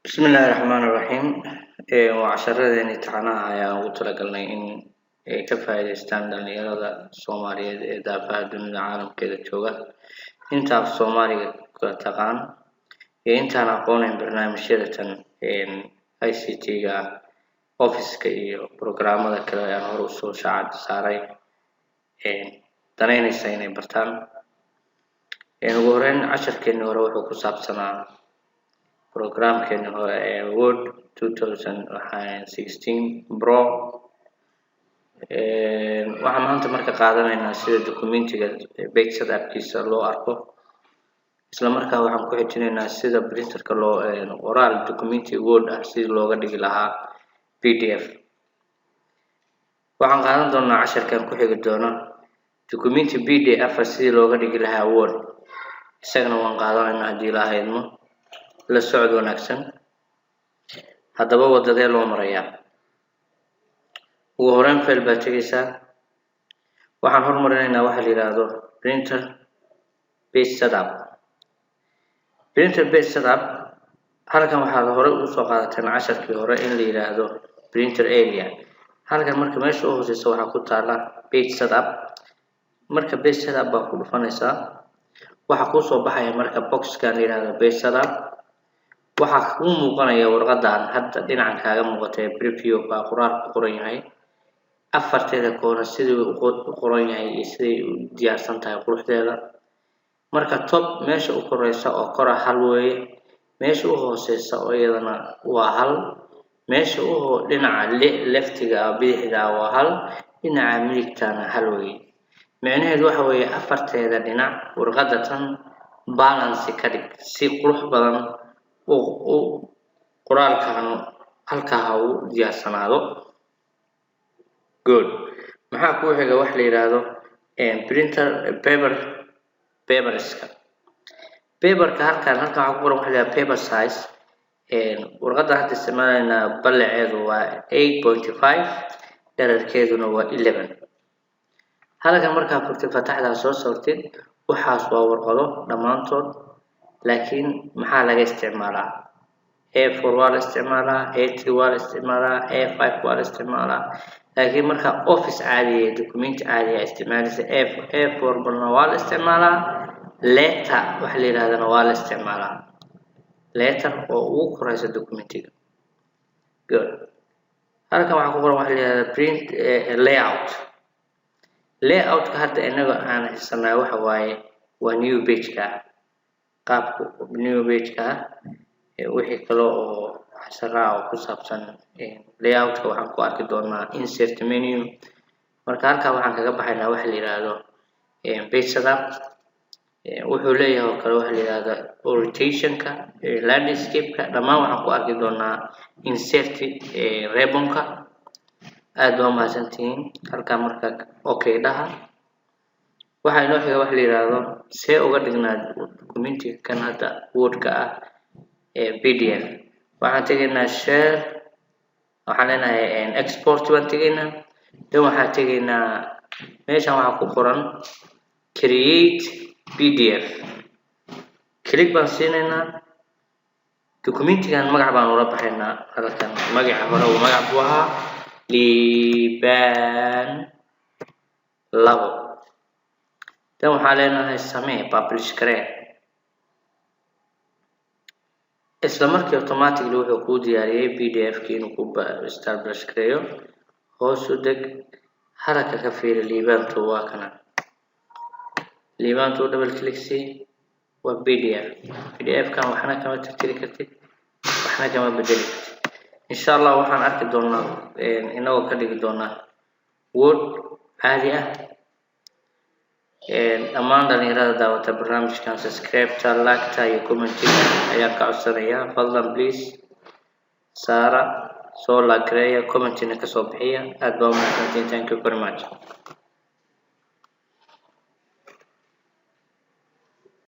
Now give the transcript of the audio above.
بسم الله الرحمن الرحيم وعشرة تعناها يا وطلقنا إن كفاية استعمال اليرادة الصومالية دافع دون العالم كذا جوجا أنت في الصومالي تقان أنت أنا قونين برنامج شرطة إن أي سي تي أوفيس كي برنامج هذا كلا يعني هو شعب ساري إن تنين السنة برتان إن ورين 10 كنا وروحوا كسب سنة program كان Word 2016 Pro waxaan maanta marka qaadanaynaa sida documentiga page setup-kiisa loo arko isla markaa waxaan ku xijinaynaa sida printerka loo oral documenti Word ah sida looga dhigi lahaa PDF waxaan qaadan doonaa casharkan ku xigi doona documenti PDF sida looga dhigi lahaa Word isagana waan qaadanaynaa hadii la haydmo la socod wanaagsan haddaba wadadee loo marayaa ugu horreyn file baad tegaysaa waxaan hormarinaynaa waxa la yiraahdo printer page setup halkan waxaad hore ugu soo qaadateen casharkii hore in la yiraahdo printer area halkan marka meesha u hooseysa waxa ku taala page setup marka page setup baa ku dhufanaysaa waxa ku soo baxaya marka box-ka la yiraahdo page setup waxa uu muuqanaya warqadan hadda dhinacan kaaga muuqatay preview baa qoraalku qoran yahay afarteeda koona sidii uu qoran yahay iyo sidii uu diyaarsan tahay quruxdeeda marka top meesha u koreysa oo kora hal weeye meesha u hooseysa oo iyadana waa hal meesha u dhinaca leftiga bidixda waa hal dhinaca midigtana hal weeye macnaheedu waxa weeye afarteeda dhinac warqada tan balance ka dhig si qurux badan qoraalkan halkaa uu diyaarsanaado good maxaa ku xiga wax la yiraahdo printer paperska paperka halkan waxa ku qoran wax la yiraahdo paper size warqada hadda isticmaalayna ballaceedu waa 8.5 dhererkeeduna waa 11 halkan markaa furtid fataxda soo saartid waxaas waa warqado dhamaantood laakiin maxaa laga isticmaalaa A4 waa la isticmaalaa A3 waa la isticmaalaa A5 waa la isticmaalaa laakiin marka office caadi ah document caadi ah isticmaalaysa A4 balna waa la isticmaalaa letter wax la yiraahdo waa la isticmaalaa letter oo ugu koraysa documentiga good halkan waxa ku qoran wax la yiraahdo print layout ka hadda inaga aan haysanaa waxa waaye waa new page ka qaabku new page ka wixii kale oo casharada oo ku saabsan layout ka waxaan ku arki doonaa insert menu marka halka waxaan kaga baxaynaa wax la yiraahdo page setup wuxuu leeyahay oo kale wax la yiraahdo orientation ka landscape ka dhamaan waxaan ku arki doonaa insert ribbon ka aad waa mahadsantihiin halka marka okay dhaha waxa inoo xiga wax la yiraahdo see uga dhignaa documentiga kan hadda Word ka ah PDF waxaan tegaynaa share waxaan leenahay export waan tegaynaa dan waxaan tegaynaa meeshan waxa ku qoran create PDF click baan siinaynaa documentigan magac baan ula baxaynaa halkan magaca hore uu magac buu ahaa liban labo dan waxaan leenahay samee publish garee isla markii automatically wuxuu ku diyaariyay PDF-kii inuu ku establish gareeyo hoos u deg haraka ka fiiri liibaantu waa kana liibaantu double click si waa PDF kan waxna kama tirtiri kartid waxna kama bedeli kartid insha Allah waxaan arki doonaa inagoo ka dhigi doonaa Word caadi ah dhammaan dhalinyarada daawata barnaamijkan subscribe like iyo comment ayaa ka codsanaya fadlan please saara soo like comment ka soo bixiya aad baa u mahadsantihiin thank you very much